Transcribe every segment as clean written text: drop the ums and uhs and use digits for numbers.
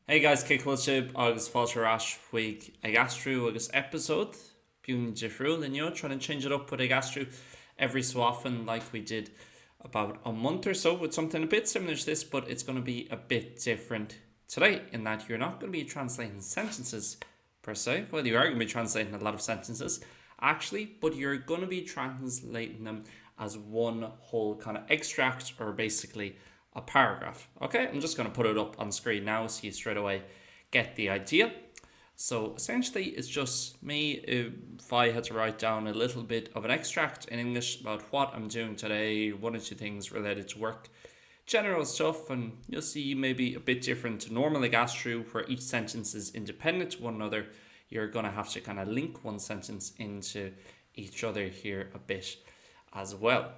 Hey guys, Kickwilship, agus fáilte ras chuig ag Aistriú agus episode Bún difriúil inniu, trying to change it up with ag Aistriú every so often like we did about a month or so with something a bit similar to this, but it's going to be a bit different today in that you're not going to be translating sentences per se. Well, you are going to be translating a lot of sentences actually, but you're going to be translating them as one whole kind of extract or basically a paragraph. Okay, I'm just going to put it up on screen now so you straight away get the idea. So essentially it's just me if I had to write down a little bit of an extract in English about what I'm doing today, one or two things related to work, general stuff, and you'll see maybe a bit different to normal like Aistriú where each sentence is independent to one another. You're going to have to kind of link one sentence into each other here a bit as well.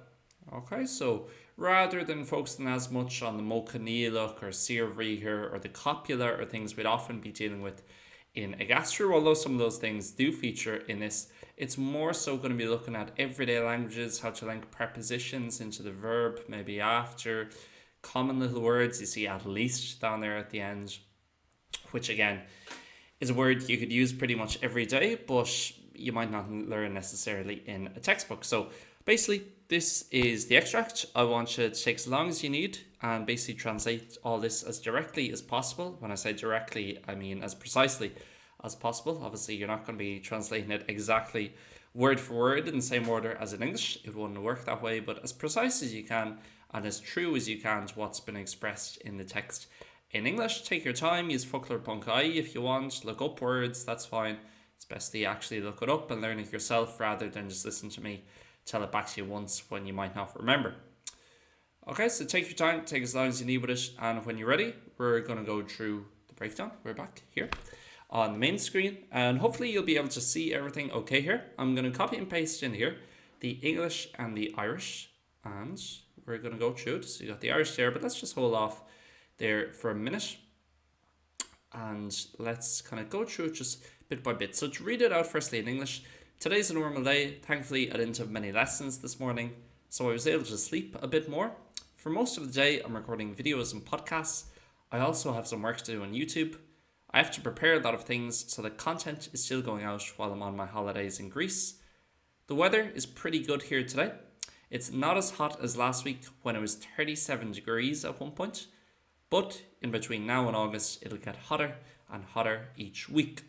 Okay, so rather than focusing as much on the Mochanílach or Sirvrihir or the copula or things we'd often be dealing with in ag Aistriú, although some of those things do feature in this, it's more so going to be looking at everyday languages, how to link prepositions into the verb, maybe after, common little words. You see at least down there at the end, which again is a word you could use pretty much every day, but you might not learn necessarily in a textbook. So basically, this is the extract. I want you to take as long as you need and basically translate all this as directly as possible. When I say directly, I mean as precisely as possible. Obviously, you're not going to be translating it exactly word for word in the same order as in English. It wouldn't work that way, but as precise as you can and as true as you can to what's been expressed in the text in English. Take your time, use Fuckler.ai if you want, look up words, that's fine. It's best that you actually look it up and learn it yourself rather than just listen to me tell it back to you once when you might not remember. Okay, so take your time, take as long as you need with it, and when you're ready, we're going to go through the breakdown. We're back here on the main screen, and hopefully you'll be able to see everything okay here. I'm going to copy and paste in here the English and the Irish, and we're going to go through it. So you got the Irish there, but let's just hold off there for a minute, and let's kind of go through it just bit by bit. So to read it out firstly in English. Today's a normal day. Thankfully, I didn't have many lessons this morning, so I was able to sleep a bit more. For most of the day, I'm recording videos and podcasts. I also have some work to do on YouTube. I have to prepare a lot of things, so the content is still going out while I'm on my holidays in Greece. The weather is pretty good here today. It's not as hot as last week when it was 37 degrees at one point, but in between now and August, it'll get hotter and hotter each week.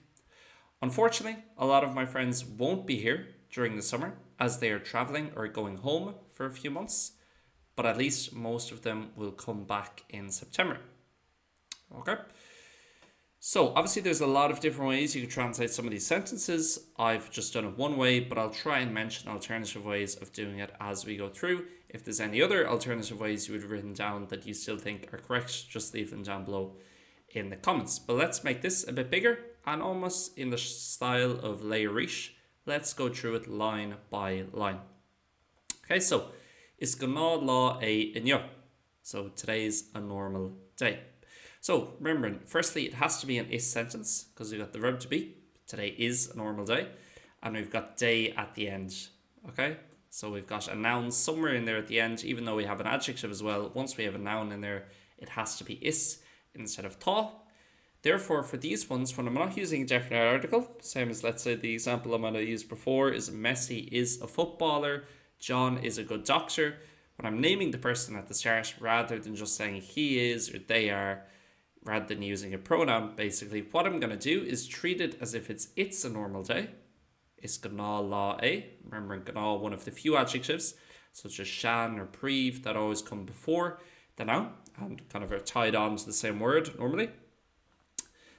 Unfortunately, a lot of my friends won't be here during the summer as they are traveling or going home for a few months, but at least most of them will come back in September. Okay. So obviously there's a lot of different ways you can translate some of these sentences. I've just done it one way, but I'll try and mention alternative ways of doing it as we go through. If there's any other alternative ways you would have written down that you still think are correct, just leave them down below in the comments. But let's make this a bit bigger and almost in the style of Lairish. Let's go through it line by line. Okay, so is gná lá é inniu. So today's a normal day. So remembering, firstly, it has to be an is sentence because we've got the verb to be. Today is a normal day. And we've got day at the end. Okay, so we've got a noun somewhere in there at the end, even though we have an adjective as well. Once we have a noun in there, it has to be is instead of tá. Therefore, for these ones, when I'm not using a definite article, same as let's say the example I'm going to use before is Messi is a footballer, John is a good doctor. When I'm naming the person at the start, rather than just saying he is or they are, rather than using a pronoun, basically, what I'm going to do is treat it as if it's a normal day. Is gná lá é. Remember, gná, one of the few adjectives, such as shan or príomh, that always come before the noun and kind of are tied on to the same word normally.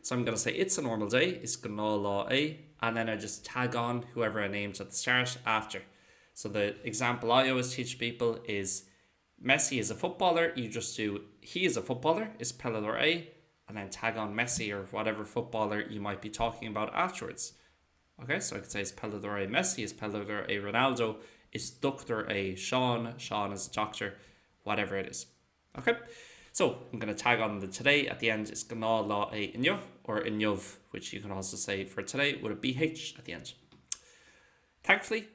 So I'm going to say it's a normal day, is gná lá é, and then I just tag on whoever I named at the start after. So the example I always teach people is Messi is a footballer. You just do he is a footballer, is pelador é, and then tag on Messi or whatever footballer you might be talking about afterwards. Okay, so I could say is pelador é Messi, is pelador é Ronaldo, is doctor é Sean, Sean is a doctor, whatever it is. Okay. So I'm going to tag on the today at the end is gná lá é inniu or inniuv, which you can also say for today with a BH at the end. Thankfully,